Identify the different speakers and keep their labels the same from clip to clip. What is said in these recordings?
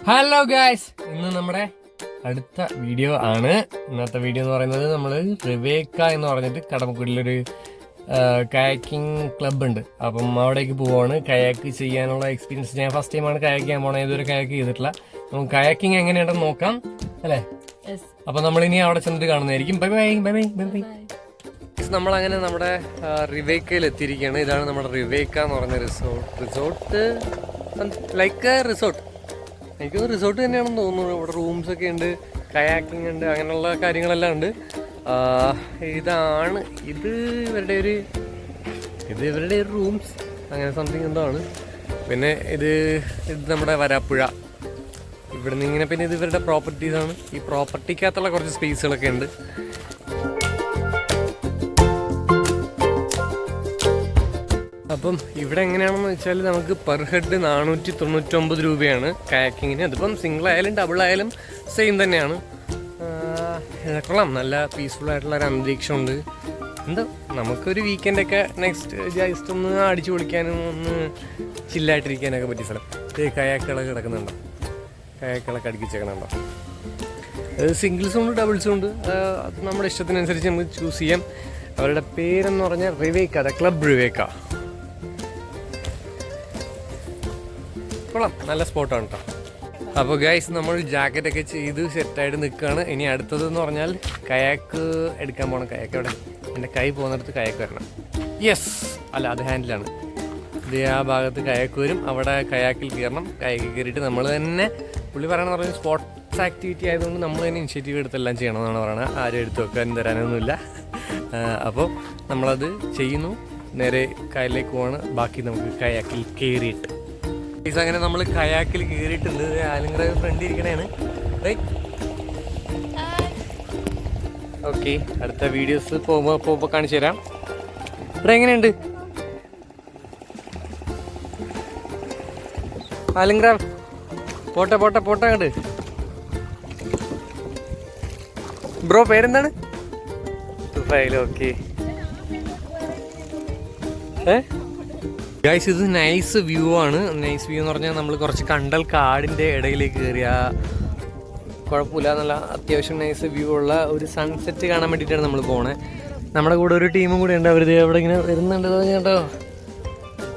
Speaker 1: Hello guys, ഇന്ന് നമ്മുടെ അടുത്ത വീഡിയോ ആണ്. ഇന്നത്തെ വീഡിയോ എന്ന് പറയുന്നത് നമ്മൾ റിവേക്ക എന്ന് പറഞ്ഞിട്ട് കടമക്കുടിയിലൊരു കയാക്കിംഗ് ക്ലബ് ഉണ്ട്. അപ്പം അവിടേക്ക് പോവാണ്. കയാക്ക് ചെയ്യാനുള്ള എക്സ്പീരിയൻസ്. ഞാൻ ഫസ്റ്റ് ടൈമാണ് കയാക്ക് ചെയ്യാൻ പോണത്. ഇതുവരെ കയാക്ക് ചെയ്തിട്ടില്ല. നമുക്ക് കയാക്കിംഗ് എങ്ങനെയുണ്ടെന്ന് നോക്കാം അല്ലേ? അപ്പം നമ്മളിനി അവിടെ ചെന്നിട്ട് കാണുന്നതായിരിക്കും. Bye bye bye bye bye bye. നമ്മളങ്ങനെ നമ്മുടെ റിവേക്കയിൽ എത്തിയിരിക്കുകയാണ്. ഇതാണ് നമ്മുടെ റിവേക്ക എന്ന് പറഞ്ഞ റിസോർട്ട് ലൈക്ക് റിസോർട്ട്. എനിക്കൊന്ന് റിസോർട്ട് തന്നെയാണെന്ന് തോന്നുന്നു. ഇവിടെ റൂംസ് ഒക്കെ ഉണ്ട്, കയാക്കിംഗ് ഉണ്ട്, അങ്ങനെയുള്ള കാര്യങ്ങളെല്ലാം ഉണ്ട്. ഇത് ഇവരുടെ ഒരു റൂംസ് അങ്ങനെ സംതിങ് എന്തോ ആണ്. പിന്നെ ഇത് നമ്മുടെ വരാപ്പുഴ. ഇവിടെ നിന്ന് ഇങ്ങനെ, പിന്നെ ഇത് ഇവരുടെ പ്രോപ്പർട്ടീസാണ്. ഈ പ്രോപ്പർട്ടിക്കകത്തുള്ള കുറച്ച് സ്പേസുകളൊക്കെ ഉണ്ട്. അപ്പം ഇവിടെ എങ്ങനെയാണെന്ന് വെച്ചാൽ നമുക്ക് പെർ ഹെഡ് 499 രൂപയാണ് കയാക്കിങ്ങിന്. അതിപ്പം സിംഗിൾ ആയാലും ഡബിൾ ആയാലും സെയിം തന്നെയാണ്. കൊള്ളാം, നല്ല പീസ്ഫുൾ ആയിട്ടുള്ള ഒരു അന്തരീക്ഷമുണ്ട്. എന്താ നമുക്കൊരു വീക്കെൻഡൊക്കെ ജസ്റ്റ് ഒന്ന് അടിച്ചു പൊളിക്കാനും ഒന്ന് ചില്ലായിട്ടിരിക്കാനൊക്കെ പറ്റിയ സ്ഥലം. കയാക്കുകളൊക്കെ കിടക്കുന്നുണ്ടോ, കയാക്കുകളൊക്കെ അടുക്കിച്ചേക്കണുണ്ടോ. അത് സിംഗിൾസും ഉണ്ട് ഡബിൾസും ഉണ്ട്. അത് നമ്മുടെ ഇഷ്ടത്തിനനുസരിച്ച് നമുക്ക് ചൂസ് ചെയ്യാം. അവരുടെ പേരെന്ന് പറഞ്ഞാൽ റിവേക്ക, ക്ലബ് റിവേക്ക. കൊള്ളാം, നല്ല സ്പോട്ടാണ് കേട്ടോ. അപ്പോൾ ഗൈസ്, നമ്മൾ ജാക്കറ്റൊക്കെ ചെയ്ത് സെറ്റായിട്ട് നിൽക്കുകയാണ്. ഇനി അടുത്തതെന്ന് പറഞ്ഞാൽ കയാക്ക് എടുക്കാൻ പോകണം. കയാക്ക് എവിടെ? എൻ്റെ കൈ പോകുന്നിടത്ത് കയാക്ക് വരണം. യെസ്, അല്ല അത് ഹാൻഡിലാണ്. ഇത് ആ ഭാഗത്ത് കയാക്ക് വരും. അവിടെ കയാക്കിൽ കയറണം. കയാക്കിൽ കയറിയിട്ട് നമ്മൾ തന്നെ, പുള്ളി പറയണമെന്ന് പറഞ്ഞാൽ സ്പോർട്സ് ആക്ടിവിറ്റി ആയതുകൊണ്ട് നമ്മൾ തന്നെ ഇനിഷ്യേറ്റീവ് എടുത്തെല്ലാം ചെയ്യണമെന്നാണ് പറയുന്നത്. ആരും എടുത്തു വെക്കാൻ തരാനൊന്നുമില്ല. അപ്പോൾ നമ്മളത് ചെയ്യുന്നു. നേരെ കായലിലേക്ക് പോവാണ്. ബാക്കി നമുക്ക് കയാക്കിൽ കയറിയിട്ട് അങ്ങനെ നമ്മൾ കയാക്കിൽ കയറിയിട്ടുണ്ട്. ആലിങ്കര ഫ്രണ്ട് ഇരിക്കണേണ്. ഓക്കെ, അടുത്ത വീഡിയോസ് പോകുമ്പോൾ കാണിച്ചു തരാം. ഇവിടെ എങ്ങനെയുണ്ട് ആലിങ്കര? പോട്ടെ അങ്ങോട്ട്. ബ്രോ പേരെന്താണ്? തുഫൈൽ. ഓക്കെ ഗൈസ്, ഇത് നൈസ് വ്യൂ ആണ്. നൈസ് വ്യൂ എന്ന് പറഞ്ഞാൽ നമ്മൾ കുറച്ച് കണ്ടൽ കാടിൻ്റെ ഇടയിലേക്ക് കയറിയ കുഴപ്പമില്ല, നല്ല അത്യാവശ്യം നൈസ് വ്യൂ ഉള്ള ഒരു സൺസെറ്റ് കാണാൻ വേണ്ടിയിട്ടാണ് നമ്മൾ പോണേ. നമ്മുടെ കൂടെ ഒരു ടീമും കൂടെ ഉണ്ട്. അവർ അവിടെ ഇങ്ങനെ വരുന്നുണ്ട് കേട്ടോ.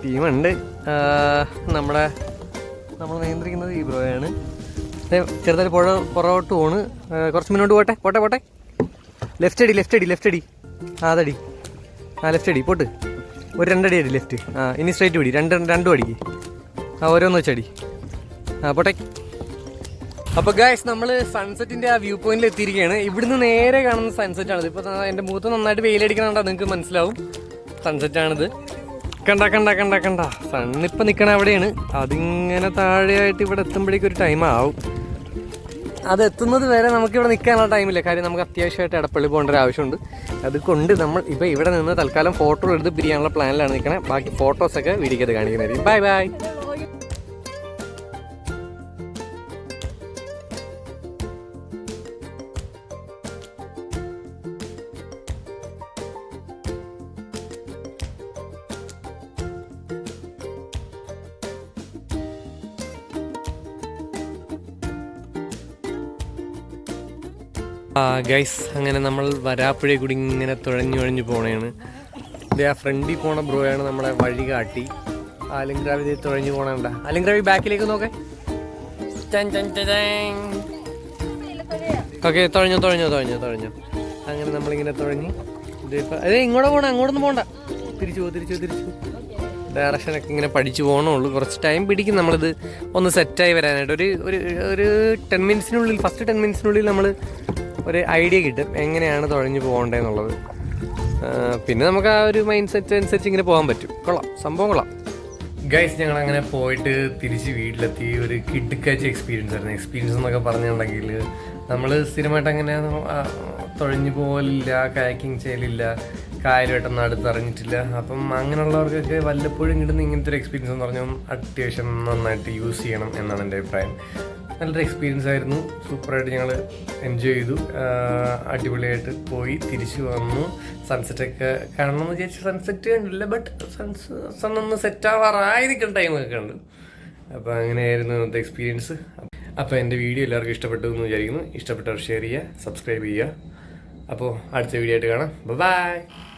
Speaker 1: ടീമുണ്ട്. നമ്മൾ നിയന്ത്രിക്കുന്നത് ഈ ബ്രോയാണ്. ചെറുതായിട്ട് പുറകോട്ട് പോണ്. കുറച്ച് മുന്നോട്ട് പോട്ടെ. ലെഫ്റ്റ് അടി. അതടി. ലെഫ്റ്റ് അടി. പോട്ട് ഒരു 2 അടി അടി ലെഫ്റ്റ്. ഇനി സ്ട്രൈറ്റ് പിടി. രണ്ടും അടിക്ക്. ഓരോന്ന് വെച്ചടി. പോട്ടെ. അപ്പോൾ ഗൈസ്, നമ്മൾ സൺസെറ്റിൻ്റെ ആ വ്യൂ പോയിന്റിൽ എത്തിയിരിക്കുകയാണ്. ഇവിടുന്ന് നേരെ കാണുന്ന സൺസെറ്റാണിത്. ഇപ്പോൾ എൻ്റെ മുഖത്ത് നന്നായിട്ട് വെയിലടിക്കണുണ്ടോ നിങ്ങൾക്ക് മനസ്സിലാവും. സൺസെറ്റാണിത്. കണ്ട സണ്ണിപ്പോൾ നിൽക്കണ അവിടെയാണ്. അതിങ്ങനെ താഴെയായിട്ട് ഇവിടെ എത്തുമ്പോഴേക്കും ഒരു ടൈം ആവും. അത് എത്തുന്നത് വരെ നമുക്കിവിടെ നിൽക്കാനുള്ള ടൈമില്ല. കാര്യം നമുക്ക് അത്യാവശ്യമായിട്ട് എടപ്പള്ളി പോകേണ്ട ഒരു ആവശ്യമുണ്ട്. അതുകൊണ്ട് നമ്മൾ ഇപ്പോൾ ഇവിടെ നിന്ന് തൽക്കാലം ഫോട്ടോ എടുത്ത് പിരിയാനുള്ള പ്ലാനിലാണ് നിൽക്കണത്. ബാക്കി ഫോട്ടോസൊക്കെ വീഡിയോക്കകത്ത് കാണിക്കുന്നതായിരിക്കും. Bye bye. ഗൈസ്, അങ്ങനെ നമ്മൾ വരാപ്പുഴയെ കൂടി ഇങ്ങനെ തുഴഞ്ഞു പോണേണ്. ഇത് ആ ഫ്രണ്ടിൽ പോണ ബ്രോയാണ് നമ്മളെ വഴി കാട്ടി. ആലിംഗ്രാവി ഇത് തുഴഞ്ഞു പോണണ്ട. ആലിംഗ്രാവി ബാക്കിലേക്ക് നോക്കേ. ഓക്കെ, തുഴഞ്ഞു. അങ്ങനെ നമ്മളിങ്ങനെ തുഴഞ്ഞ് ഇതിപ്പോൾ ഇങ്ങോട്ട് പോകണം. അങ്ങോട്ടൊന്നും പോകണ്ട. തിരിച്ചു ഡയറക്ഷനൊക്കെ ഇങ്ങനെ പഠിച്ചു പോകണുള്ളൂ. കുറച്ച് ടൈം പിടിക്കും നമ്മളിത് ഒന്ന് സെറ്റായി വരാനായിട്ട്. ഒരു 10 മിനിറ്റ്സിനുള്ളിൽ, ഫസ്റ്റ് 10 മിനിറ്റ്സിനുള്ളിൽ നമ്മൾ ഒരു ഐഡിയ കിട്ടും എങ്ങനെയാണ് തുഴഞ്ഞു പോകേണ്ടതെന്നുള്ളത്. പിന്നെ നമുക്ക് ആ ഒരു മൈൻഡ് സെറ്റ് അനുസരിച്ച് ഇങ്ങനെ പോകാൻ പറ്റും. സംഭവം കൊള്ളാം. ഗൈസ്, ഞങ്ങൾ അങ്ങനെ പോയിട്ട് തിരിച്ച് വീട്ടിലെത്തി. ഒരു കിടുക്കാച്ച എക്സ്പീരിയൻസ് ആയിരുന്നു. എക്സ്പീരിയൻസ് എന്നൊക്കെ പറഞ്ഞിട്ടുണ്ടെങ്കിൽ നമ്മൾ സ്ഥിരമായിട്ട് അങ്ങനെ തുഴഞ്ഞു പോകലില്ല, കയാക്കിങ് ചെയ്യലില്ല, കായലുമായിട്ടൊന്നും അടുത്തറിഞ്ഞിട്ടില്ല. അപ്പം അങ്ങനെയുള്ളവർക്കൊക്കെ വല്ലപ്പോഴും കിട്ടുന്ന ഇങ്ങനത്തെ ഒരു എക്സ്പീരിയൻസ് എന്ന് പറഞ്ഞാൽ അത്യാവശ്യം നന്നായിട്ട് യൂസ് ചെയ്യണം എന്നാണ് എൻ്റെ അഭിപ്രായം. നല്ലൊരു എക്സ്പീരിയൻസ് ആയിരുന്നു. സൂപ്പറായിട്ട് ഞങ്ങൾ എൻജോയ് ചെയ്തു. അടിപൊളിയായിട്ട് പോയി തിരിച്ചു വന്നു. സൺസെറ്റൊക്കെ കാണണമെന്ന് വിചാരിച്ച് സൺസെറ്റ് കണ്ടില്ല. ബട്ട് സണ്ണൊന്ന് സെറ്റ് ആവാറായിരിക്കും ടൈമൊക്കെ ഉണ്ട്. അപ്പോൾ അങ്ങനെയായിരുന്നു ഇന്നത്തെ എക്സ്പീരിയൻസ്. അപ്പോൾ എൻ്റെ വീഡിയോ എല്ലാവർക്കും ഇഷ്ടപ്പെട്ടു എന്ന് വിചാരിക്കുന്നു. ഇഷ്ടപ്പെട്ടവർ ഷെയർ ചെയ്യുക, സബ്സ്ക്രൈബ് ചെയ്യുക. അപ്പോൾ അടുത്ത വീഡിയോ ആയിട്ട് കാണാം. ബൈ.